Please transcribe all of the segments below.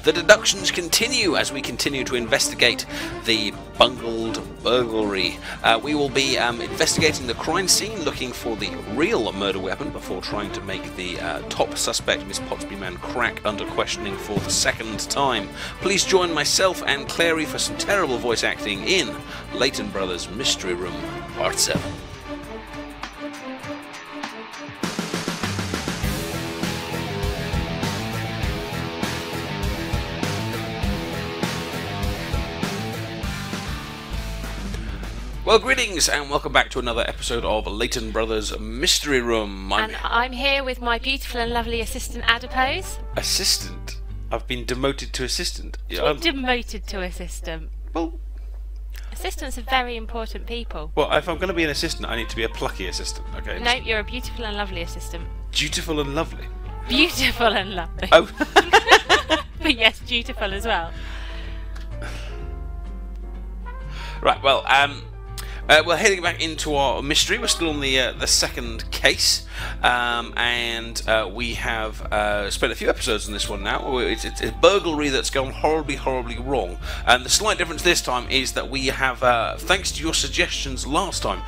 The deductions continue as we continue to investigate the Bungled Burglary. We will be investigating the crime scene, looking for the real murder weapon before trying to make the top suspect, Miss Potsby Man, crack under questioning for the second time. Please join myself and Clarie for some terrible voice acting in Layton Brothers Mystery Room, Part 7. Well, greetings and welcome back to another episode of Layton Brothers Mystery Room. I'm here with my beautiful and lovely assistant Adipose. Assistant? I've been demoted to assistant. Demoted to assistant. Well, assistants are very important people. Well, if I'm going to be an assistant, I need to be a plucky assistant, okay? No, you're a beautiful and lovely assistant. Dutiful and lovely? Beautiful and lovely. Oh. But yes, dutiful as well. Right, well, we're heading back into our mystery. We're still on the second case, and we have spent a few episodes on this one now. It's a burglary that's gone horribly, horribly wrong. And the slight difference this time is that we have, thanks to your suggestions last time,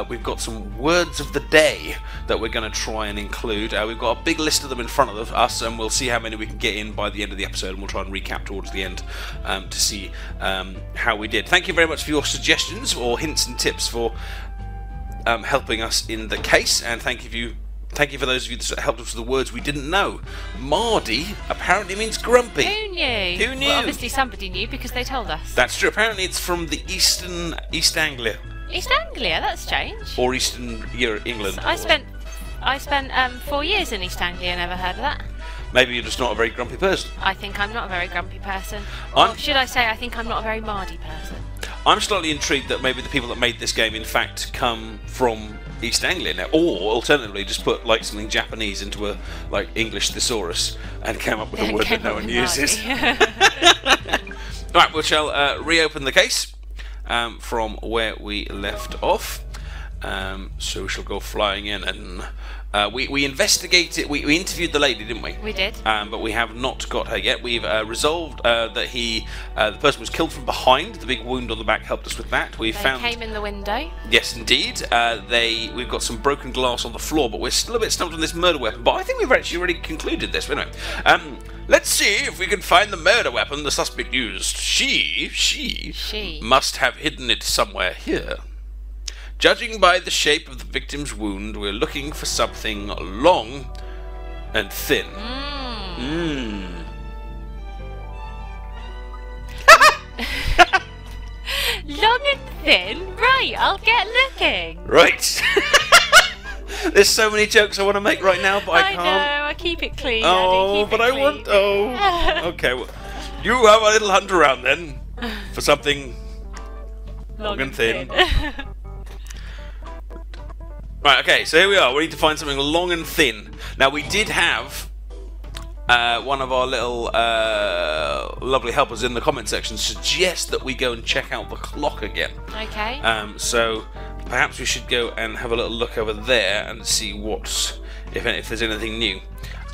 we've got some words of the day that we're going to try and include. We've got a big list of them in front of us, and we'll see how many we can get in by the end of the episode, and we'll try and recap towards the end to see how we did. Thank you very much for your suggestions or hints and tips for helping us in the case, and thank you for those of you that helped us with the words we didn't know. Mardy apparently means grumpy. Who knew? Who knew? Well, obviously somebody knew because they told us. That's true. Apparently it's from the East Anglia. East Anglia, that's strange. Or Eastern England. So I spent 4 years in East Anglia, never heard of that. Maybe you're just not a very grumpy person. I think I'm not a very grumpy person. Or should I say I think I'm not a very mardy person. I'm slightly intrigued that maybe the people that made this game in fact come from East Anglia now, or alternatively just put like something Japanese into a like English thesaurus and came up with a word that no one uses. Alright, we shall reopen the case from where we left off. So we shall go flying in, and we investigated. We interviewed the lady, didn't we? We did. But we have not got her yet. We've resolved that the person was killed from behind. The big wound on the back helped us with that. They came in the window. Yes, indeed. We've got some broken glass on the floor, but we're still a bit stumped on this murder weapon. But I think we've actually already concluded this, haven't we? Let's see if we can find the murder weapon the suspect used. She must have hidden it somewhere here. Judging by the shape of the victim's wound, we're looking for something long and thin. Long and thin? Right, I'll get looking. Right. There's so many jokes I want to make right now, but I can't. I know, I keep it clean. Oh, Addy, but I want. Oh. Okay, well, you have a little hunt around then for something long and thin. Right, okay, so here we are. We need to find something long and thin. Now, we did have one of our little lovely helpers in the comment section suggest that we go and check out the clock again. Okay. So perhaps we should go and have a little look over there and see if there's anything new.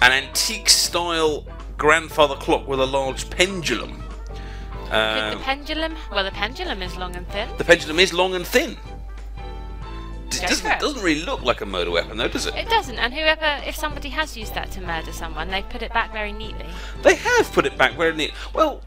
An antique-style grandfather clock with a large pendulum. Could the pendulum? Well, the pendulum is long and thin. The pendulum is long and thin. It doesn't really look like a murder weapon, though, does it? It doesn't, and if somebody has used that to murder someone, they've put it back very neatly. They have put it back very neatly. Well,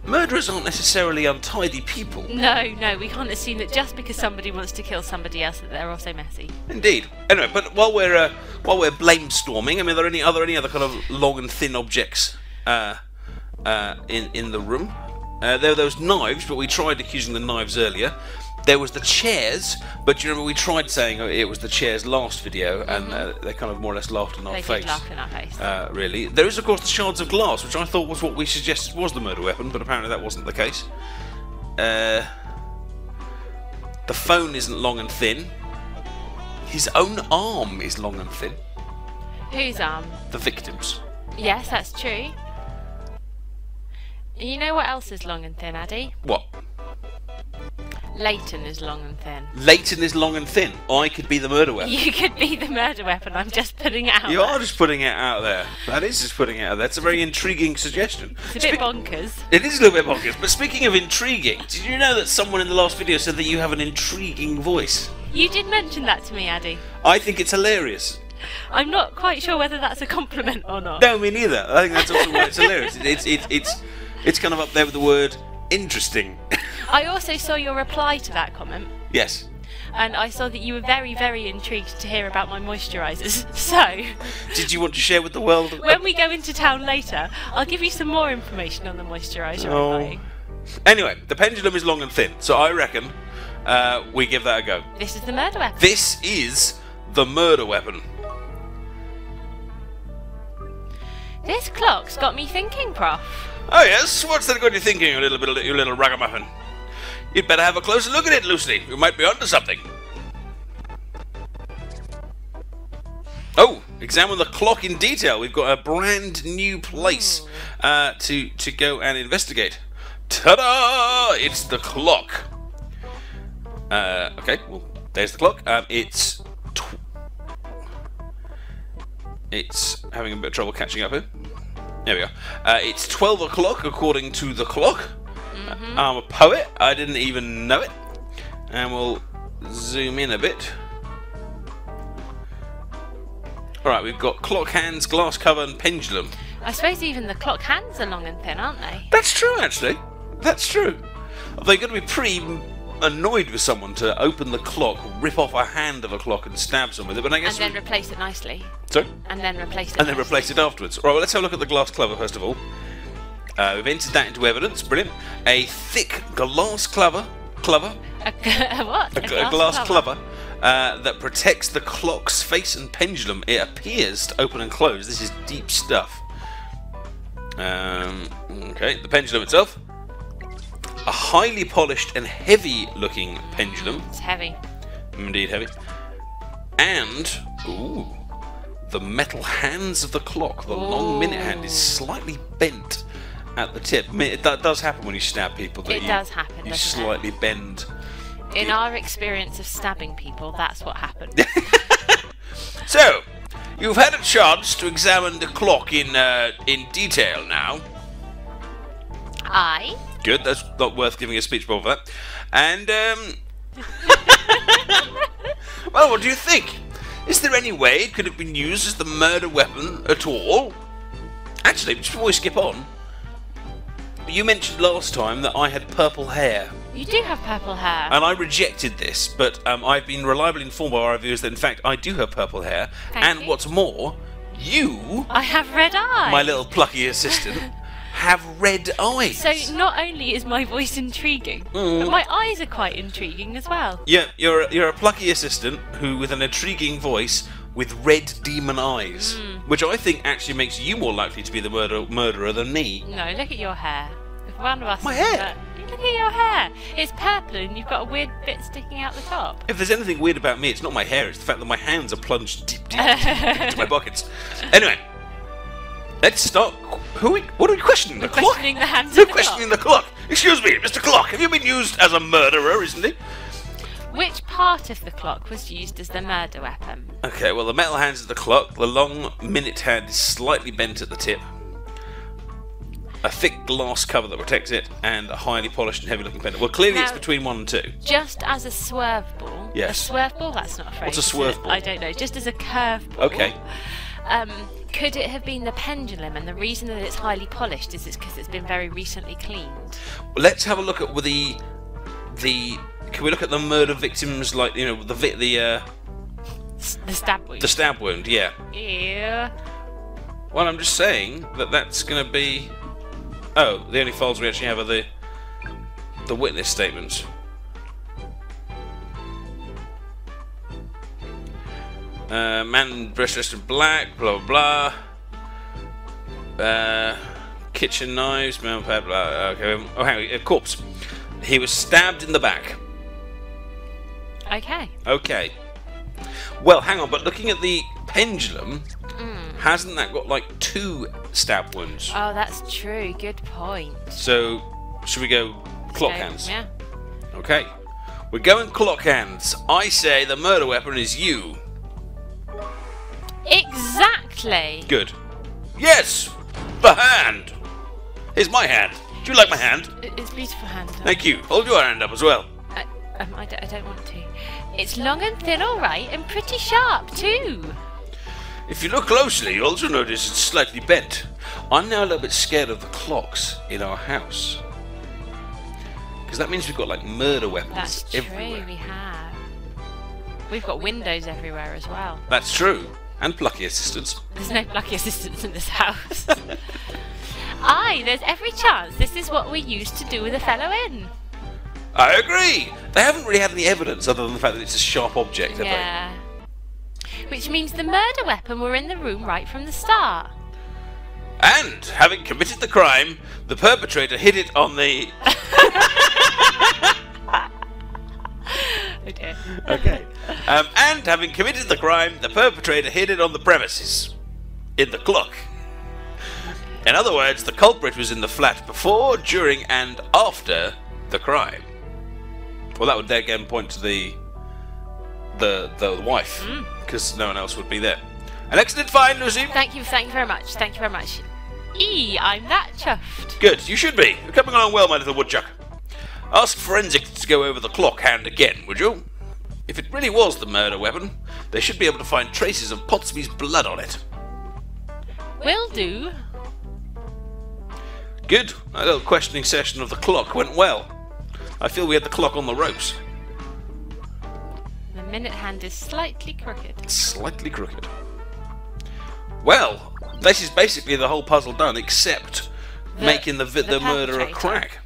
murderers aren't necessarily untidy people. No, we can't assume that just because somebody wants to kill somebody else that they're also messy. Indeed. Anyway, but while we're blamestorming, I mean, are there any other kind of long and thin objects in the room? There were those knives, but we tried accusing the knives earlier. There was the chairs, but you remember we tried saying it was the chairs last video, and they kind of more or less laughed in our face. They did laugh in our face. Really. There is, of course, the shards of glass, which I thought was what we suggested was the murder weapon, but apparently that wasn't the case. The phone isn't long and thin. His own arm is long and thin. Whose arm? The victim's. Yes, that's true. You know what else is long and thin, Addy? What? Layton is long and thin. Layton is long and thin. I could be the murder weapon. You could be the murder weapon. I'm just putting it out You there. are just putting it out there. That is just putting it out there. That's a very intriguing suggestion. It's a bit bonkers. It is a little bit bonkers. But speaking of intriguing, did you know that someone in the last video said that you have an intriguing voice? You did mention that to me, Addy. I think it's hilarious. I'm not quite sure whether that's a compliment or not. No, me neither. I think that's also why it's hilarious. It's kind of up there with the word interesting. I also saw your reply to that comment. Yes. And I saw that you were very, very intrigued to hear about my moisturisers. So, did you want to share with the world? When we go into town later, I'll give you some more information on the moisturiser I'm buying. Anyway, the pendulum is long and thin, so I reckon we give that a go. This is the murder weapon. This is the murder weapon. This clock's got me thinking, Prof. Oh yes, what's that got you thinking, you little ragamuffin? You'd better have a closer look at it, Lucy. You might be onto something. Oh, examine the clock in detail. We've got a brand new place to go and investigate. Ta-da! It's the clock. Okay, well, there's the clock. It's having a bit of trouble catching up here. There we go. It's 12 o'clock according to the clock. I'm a poet. I didn't even know it. And we'll zoom in a bit. Alright, we've got clock hands, glass cover and pendulum. I suppose even the clock hands are long and thin, aren't they? That's true, actually. That's true. They're going to be pretty annoyed with someone to open the clock, rip off a hand of a clock and stab someone with it, but I guess... And then replace it nicely. Sorry? And then replace it And then replace it afterwards. Right, well, let's have a look at the glass cover first of all. We've entered that into evidence. Brilliant. A thick glass cover. A what? A glass cover that protects the clock's face and pendulum. It appears to open and close. This is deep stuff. Okay, the pendulum itself. A highly polished and heavy-looking pendulum. It's heavy. Indeed heavy. And, ooh, the metal hands of the clock. The long minute hand is slightly bent at the tip. I mean, that does happen when you stab people. That it does happen, You doesn't slightly it? bend. In our experience of stabbing people, that's what happened. So, you've had a chance to examine the clock in detail now. Aye. Good, that's not worth giving a speech bubble for that. And, well, what do you think? Is there any way it could have been used as the murder weapon at all? Actually, just before we skip on, you mentioned last time that I had purple hair. You do have purple hair. And I rejected this, but I've been reliably informed by our reviewers that in fact I do have purple hair. Thank you. What's more, you, I have red eyes. my little plucky assistant, have red eyes. So not only is my voice intriguing, but my eyes are quite intriguing as well. Yeah, you're a plucky assistant who with an intriguing voice with red demon eyes, which I think actually makes you more likely to be the murderer than me. No, look at your hair. If one of us My is hair? Look at your hair. It's purple and you've got a weird bit sticking out the top. If there's anything weird about me, it's not my hair, it's the fact that my hands are plunged deep into my pockets. Anyway, let's start. What are we questioning? The clock? Questioning the hands We're of the questioning the clock. Excuse me, Mr. Clock, have you been used as a murderer recently? Which part of the clock was used as the murder weapon? Okay, well, the metal hands of the clock, the long minute hand is slightly bent at the tip, a thick glass cover that protects it, and a highly polished and heavy looking pendant. Well, clearly Now, it's between 1 and 2. Just as a swerve ball. Yes. A swerve ball? That's not a phrase. What's a is swerve it? ball? I don't know. Just as a curve ball. Okay. Could it have been the pendulum? And the reason that it's highly polished is because it's been very recently cleaned. Well, let's have a look at the. Can we look at the murder victims, like, you know, the stab wound. The stab wound, yeah. Yeah. Well, I'm just saying that that's going to be. Oh, the only files we actually have are the witness statements. Man dressed in black, blah blah blah. Kitchen knives, blah blah blah. Okay. Oh, hang on, a corpse. He was stabbed in the back. Okay. Okay. Well, hang on, but looking at the pendulum, hasn't that got like 2 stab wounds? Oh, that's true. Good point. So, should we go clock hands? Yeah. Okay. We're going clock hands. I say the murder weapon is you. Exactly. Good. Yes! The hand! Here's my hand. Do you like my hand? It's a beautiful hand. Thank you. Hold your hand up as well. I don't want to. It's long and thin, all right, and pretty sharp too. If you look closely, you'll also notice it's slightly bent. I'm now a little bit scared of the clocks in our house. Because that means we've got like murder weapons That's everywhere. true, we have. We've got windows everywhere as well. That's true. And plucky assistants. There's no plucky assistants in this house. Aye, there's every chance this is what we used to do with a fellow in. I agree! They haven't really had any evidence other than the fact that it's a sharp object, have Yeah. Which means the murder weapon were in the room right from the start. they? And, having committed the crime, the perpetrator hid it on the... Okay. Okay. And, having committed the crime, the perpetrator hid it on the premises. In the clock. In other words, the culprit was in the flat before, during, and after the crime. Well, that would again point to the wife, because no one else would be there. An excellent find, Lucy. Thank you very much. Thank you very much. I'm that chuffed. Good, you should be. You're coming along well, my little woodchuck. Ask forensics to go over the clock hand again, would you? If it really was the murder weapon, they should be able to find traces of Potsby's blood on it. Will do. Good. A little questioning session of the clock went well. I feel we had the clock on the ropes. The minute hand is slightly crooked. Slightly crooked. Well, this is basically the whole puzzle done, except making the murderer perpetrator. crack.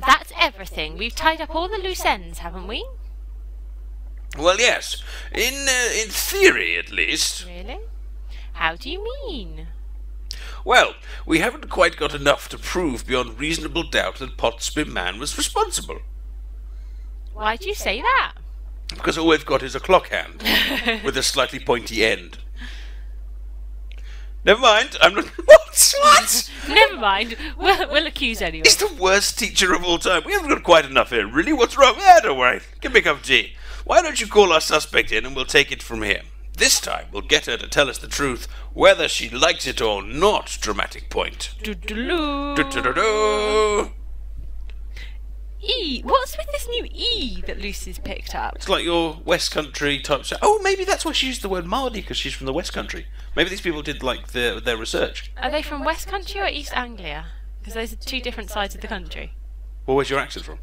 That's everything. We've tied up all the loose ends, haven't we? Well, yes. In theory, at least. Really? How do you mean? Well, we haven't quite got enough to prove beyond reasonable doubt that Potsby man was responsible. Why do you say that? Because all we've got is a clock hand with a slightly pointy end. Never mind, I'm not... What? Never mind. We'll accuse anyone. He's the worst teacher of all time. We haven't got quite enough here, really. What's wrong? Yeah, don't worry. Give me a cup of tea. Why don't you call our suspect in and we'll take it from here. This time, we'll get her to tell us the truth, whether she likes it or not. Dramatic point. Do-do-loo. Do-do-do-do. E. What's with this new E that Lucy's picked up? It's like your West Country type stuff. Oh, maybe that's why she used the word mardy, because she's from the West Country. Maybe these people did like their research. Are they from West Country or East Anglia? Because those are two different sides of the country. Well, where's your accent from?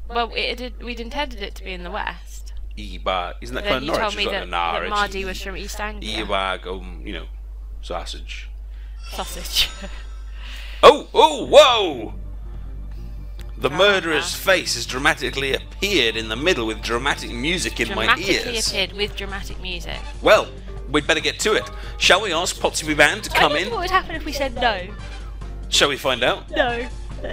Well, we'd intended it to be in the West. Eba. Isn't that Then kind you of told Norwich? me that Mardy was from East Anglia. Eba, sausage. Sausage. Oh, whoa! The murderer's face has dramatically appeared in the middle with dramatic music in my ears. Dramatically appeared with dramatic music. Well, we'd better get to it. Shall we ask Potsby Band to come I in? wonder what would happen if we said no. Shall we find out? No.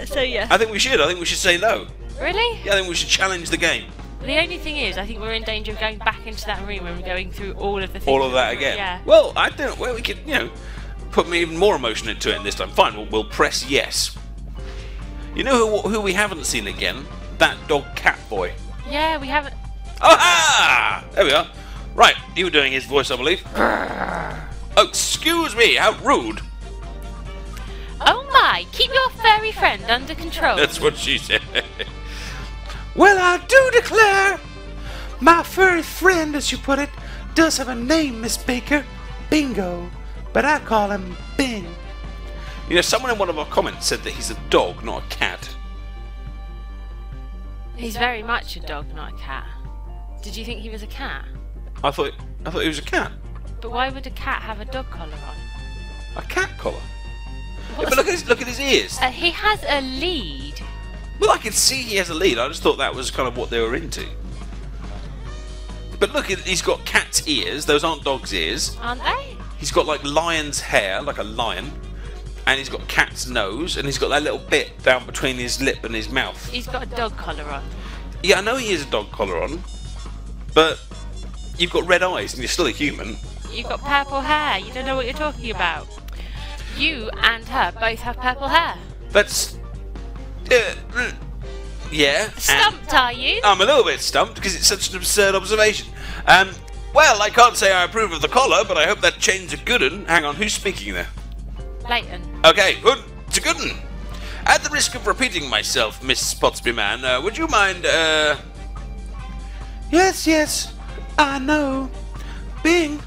So yeah. I think we should. I think we should say no. Really? Yeah, I think we should challenge the game. The only thing is, I think we're in danger of going back into that room and going through all of the things. All of that again. Yeah. Well, I don't. Well, we could, put even more emotion into it this time. Fine, we'll press yes. You know who we haven't seen again? That dog cat boy. Yeah, we haven't. Aha! There we are. Right, you were doing his voice, I believe. Oh, excuse me, how rude. Oh my! Keep your furry friend under control. That's what she said. Well, I do declare, my furry friend, as you put it, does have a name, Miss Baker. Bingo. But I call him Bing. Someone in one of our comments said that he's a dog, not a cat. He's very much a dog, not a cat. Did you think he was a cat? I thought he was a cat. But why would a cat have a dog collar on? A cat collar? Yeah, but look at his ears. He has a lead. Well, I can see he has a lead. I just thought that was kind of what they were into. But look, he's got cat's ears. Those aren't dog's ears. Aren't they? He's got like lion's hair, like a lion. And he's got cat's nose. And he's got that little bit down between his lip and his mouth. He's got a dog collar on. Yeah, I know he has a dog collar on. But you've got red eyes and you're still a human. You've got purple hair. You don't know what you're talking about. You and her both have purple hair. That's... Yeah. Stumped, are you? I'm a little bit stumped because it's such an absurd observation. Well, I can't say I approve of the collar, but I hope that chain's a good un. Hang on, who's speaking there? Layton. Okay, good. It's a good un. At the risk of repeating myself, Miss Potsby Man, would you mind, Yes, I know. Bing,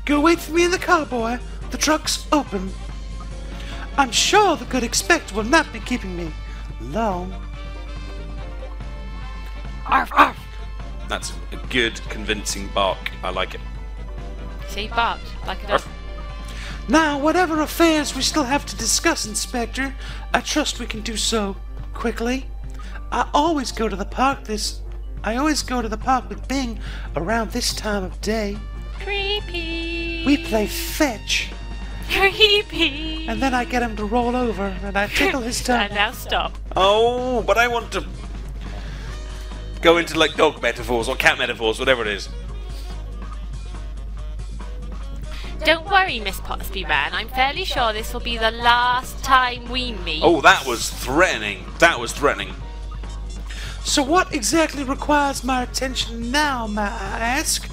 go wait for me in the car, boy. The truck's open. I'm sure the good expect will not be keeping me long. Arf, arf. That's a good, convincing bark. I like it. See, barked like a dog. Now, whatever affairs we still have to discuss, Inspector, I trust we can do so quickly. I always go to the park with Bing around this time of day. Creepy. We play fetch, Creepy. and then I get him to roll over, and I tickle his tongue. And now stop. Oh, but I want to go into like dog metaphors or cat metaphors, whatever it is. Don't worry, Miss Potsby Man. I'm fairly sure this will be the last time we meet. Oh, that was threatening. That was threatening. So what exactly requires my attention now, may I ask?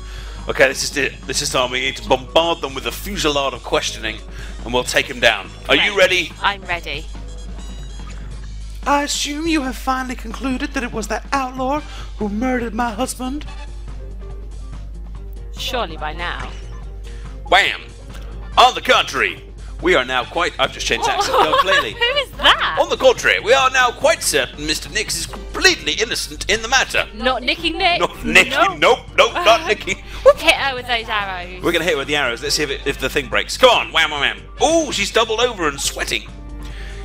Okay, this is it. This is time we need to bombard them with a fusillade of questioning, and we'll take him down. Are you ready? I'm ready. I assume you have finally concluded that it was that outlaw who murdered my husband? Surely by now. Wham! On the contrary, we are now quite... I've just changed accent completely. Who is that? On the contrary, we are now quite certain Mr. Nix is completely innocent in the matter. Not Nicky Nick. Not Nicky, nope, not Nicky. Hit her with those arrows. We're going to hit her with the arrows. Let's see if the thing breaks. Come on, wham, wham, wham. Oh, she's doubled over and sweating.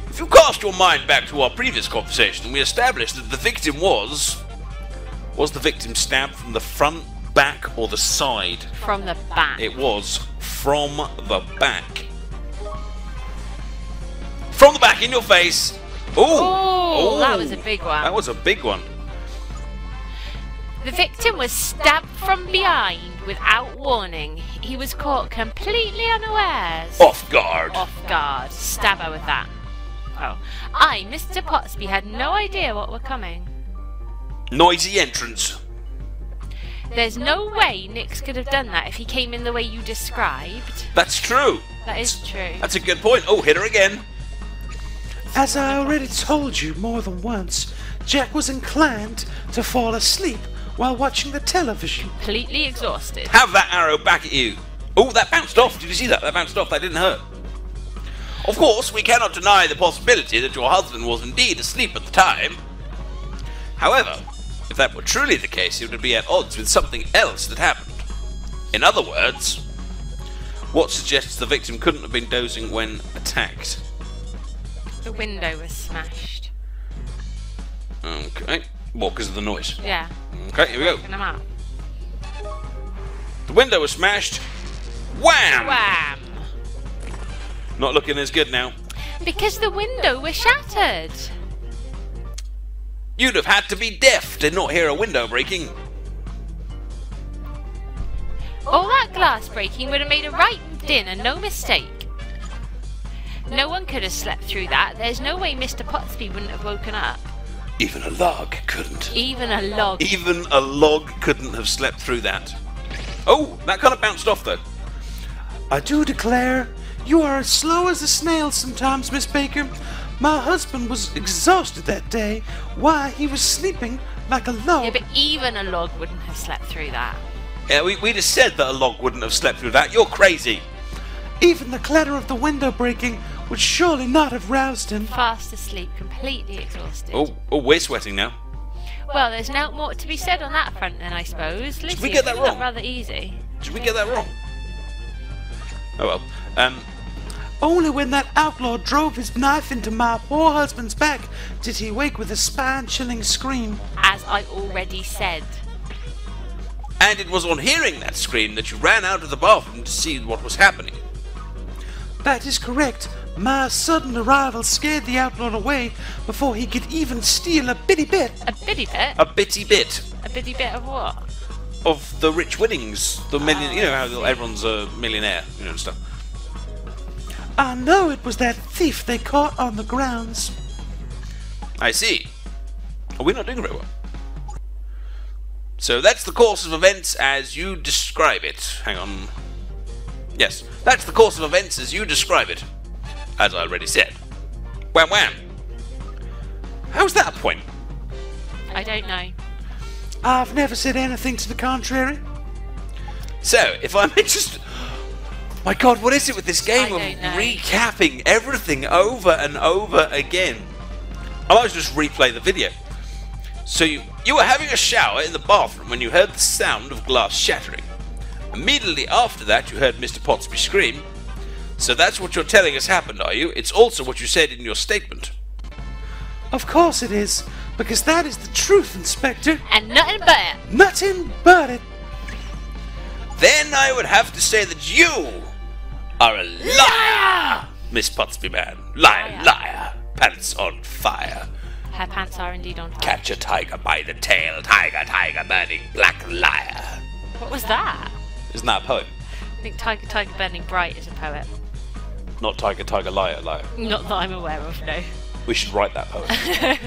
If you cast your mind back to our previous conversation, we established that the victim was... Was the victim stabbed from the front, back, or the side? From the back. It was from the back. From the back, in your face. Oh, that was a big one. That was a big one. The victim was stabbed from behind without warning. He was caught completely unawares. Off guard. Off guard. Stab her with that. Oh. I, Mr. Potsby, had no idea what were coming. Noisy entrance. There's no way Nix could have done that if he came in the way you described. That's true. That is true. That's a good point. Oh, hit her again. As I already told you more than once, Jack was inclined to fall asleep while watching the television. Completely exhausted. Have that arrow back at you. Oh, that bounced off. Did you see that? That bounced off. That didn't hurt. Of course, we cannot deny the possibility that your husband was indeed asleep at the time. However, if that were truly the case, it would be at odds with something else that happened. In other words, what suggests the victim couldn't have been dozing when attacked? The window was smashed. Okay. Well, because of the noise. Yeah. Okay, here we go. Knocking them out. The window was smashed. Wham! Wham! Not looking as good now. Because the window was shattered. You'd have had to be deaf to not hear a window breaking. All that glass breaking would have made a right din and no mistake. No one could have slept through that. There's no way Mr. Potsby wouldn't have woken up. Even a log couldn't. Even a log. Even a log couldn't have slept through that. Oh, that kind of bounced off though. I do declare, you are as slow as a snail sometimes, Miss Baker. My husband was exhausted that day. Why, he was sleeping like a log. Yeah, but even a log wouldn't have slept through that. Yeah, we just said that a log wouldn't have slept through that. You're crazy. Even the clatter of the window breaking would surely not have roused him. Fast asleep, completely exhausted. Oh, we're sweating now. Well, there's no more to be said on that front then, I suppose. Did we get that wrong? Rather easy. Did we get that wrong? Oh well. Only when that outlaw drove his knife into my poor husband's back did he wake with a spine-chilling scream. As I already said. And it was on hearing that scream that you ran out of the bathroom to see what was happening. That is correct. My sudden arrival scared the outlaw away before he could even steal a bitty bit. A bitty bit? A bitty bit. A bitty bit of what? Of the rich winnings. The million. You know how everyone's a millionaire, you know, and stuff. I know it was that thief they caught on the grounds. I see. Are we not doing very well? So that's the course of events as you describe it. Hang on. Yes, that's the course of events as you describe it. As I already said. Wham wham. How's that a point? I don't know. I've never said anything to the contrary. So, if I'm interested... My god, what is it with this game of I don't know. recapping everything over and over again? I might just replay the video. So you were having a shower in the bathroom when you heard the sound of glass shattering. Immediately after that you heard Mr. Potsby scream. So that's what you're telling us happened, are you? It's also what you said in your statement. Of course it is, because that is the truth, Inspector. And nothing but it. Nothing but it. Then I would have to say that you are a liar, Miss Potsby man. Liar, liar. Pants on fire. Her pants are indeed on fire. Catch a tiger by the tail, tiger, tiger, burning black liar. What was that? Isn't that a poem? I think Tiger, Tiger Burning Bright is a poet. Not tiger, tiger, liar, liar. Not that I'm aware of, no. We should write that poem.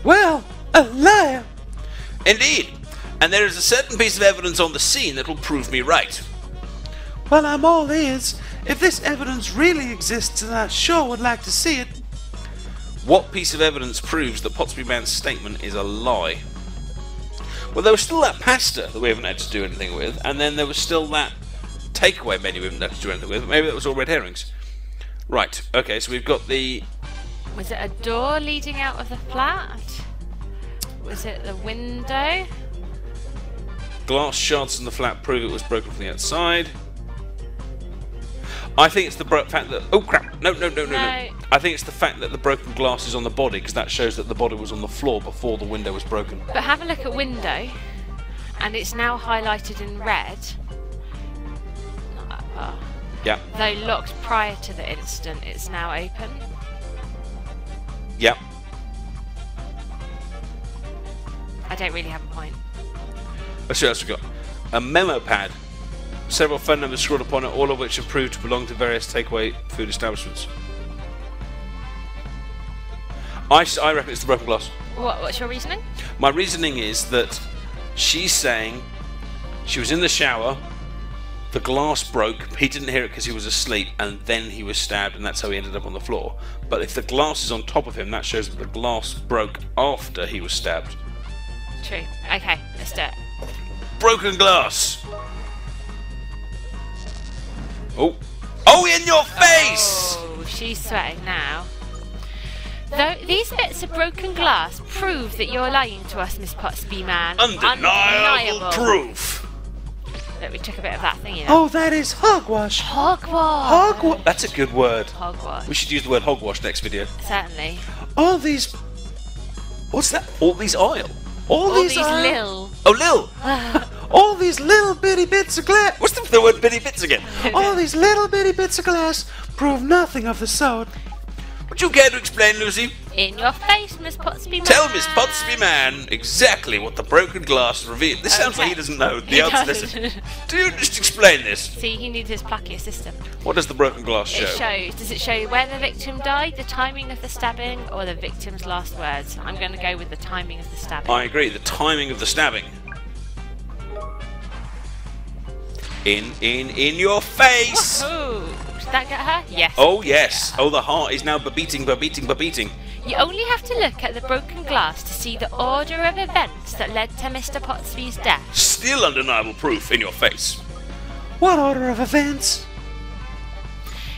Well, a liar. Indeed. And there is a certain piece of evidence on the scene that will prove me right. Well, I'm all ears. If this evidence really exists, and I sure would like to see it. What piece of evidence proves that Potsby Man's statement is a lie? Well, there was still that pasta that we haven't had to do anything with, and then there was still that takeaway menu we haven't had to do anything with. Maybe that was all red herrings. Right, okay, so we've got the... Was it a door leading out of the flat? Was it the window? glass shards in the flat prove it was broken from the outside. I think it's the fact that... Oh, crap. No. I think it's the fact that the broken glass is on the body, because that shows that the body was on the floor before the window was broken. But have a look at window, and it's now highlighted in red. Yeah. Though locked prior to the incident, it's now open. Yeah. I don't really have a point. Let's see what else we got. A memo pad. Several phone numbers scrawled upon it, all of which are proved to belong to various takeaway food establishments. I reckon it's the broken glass. What's your reasoning? My reasoning is that she's saying she was in the shower, the glass broke, he didn't hear it because he was asleep, and then he was stabbed, and that's how he ended up on the floor. But if the glass is on top of him, that shows that the glass broke after he was stabbed. True. Okay, let's do it. Broken glass! Oh. Oh, in your face! Oh, she's sweating now. Though these bits of broken glass prove that you're lying to us, Miss Potsby man. Undeniable proof! Look, we took a bit of that thing, you know. Oh, that is hogwash. Hogwash. That's a good word. Hogwash. We should use the word hogwash next video. Certainly. All these... What's that? All these oil? All these lil. Oh, lil! All these little bitty bits of glass... What's the word bitty bits again? All these little bitty bits of glass prove nothing of the sort. Would you care to explain, Lucy? In your face, Miss Potsby man. Tell Miss Potsby man exactly what the broken glass revealed. This sounds like he doesn't know the answer. Listen, do you just explain this? See, he needs his plucky assistant. What does the broken glass show? Does it show where the victim died, the timing of the stabbing, or the victim's last words? I'm going to go with the timing of the stabbing. I agree, the timing of the stabbing. In your face! Woohoo! Did that get her? Yes. Oh, yes. Oh, the heart is now beating. You only have to look at the broken glass to see the order of events that led to Mr. Potsby's death. Still undeniable proof in your face. What order of events?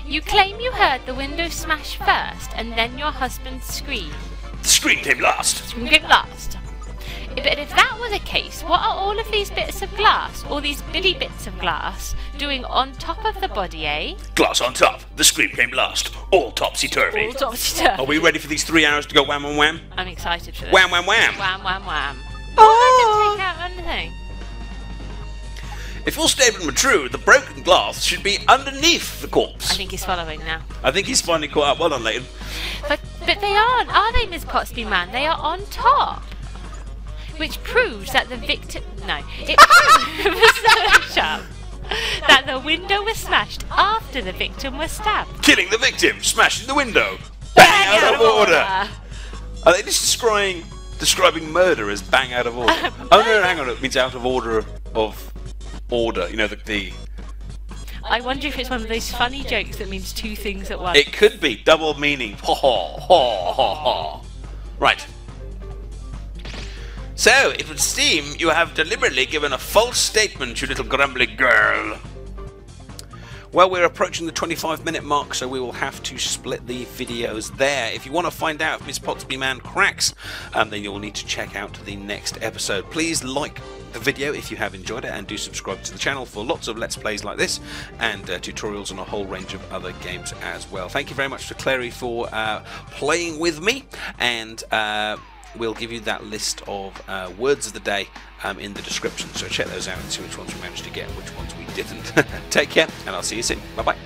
You claim you heard the window smash first and then your husband scream. The scream came last. Scream came last. But if that were the case, what are all of these bits of glass, all these bitty bits of glass, doing on top of the body, eh? Glass on top. The scream came last. All topsy-turvy. All topsy-turvy. Are we ready for these 3 hours to go wham and wham? I'm excited for this. Wham, wham, wham. Wham, wham, wham. Oh! I didn't take out anything. If your statement were true, the broken glass should be underneath the corpse. I think he's following now. I think he's finally caught up. Well done, Layton. But they aren't, are they, Miss Potsby man? They are on top. Which proves that the victim... No. It proves that the window was smashed after the victim was stabbed. Killing the victim, smashing the window, bang out of order. Are they just describing murder as bang out of order? Oh no, hang on, it means out of order of order. You know, the I wonder if it's one of those funny jokes that means two things at once. It could be double meaning. Ha ha ha ha ha. Right. So, it would seem you have deliberately given a false statement, you little grumbly girl. Well, we're approaching the 25-minute mark, so we will have to split the videos there. If you want to find out if Miss Potsby Man cracks, then you'll need to check out the next episode. Please like the video if you have enjoyed it, and do subscribe to the channel for lots of Let's Plays like this, and tutorials on a whole range of other games as well. Thank you very much to Clarie for playing with me, and we'll give you that list of words of the day in the description, so check those out and see which ones we managed to get and which ones we didn't. Take care, and I'll see you soon. Bye bye.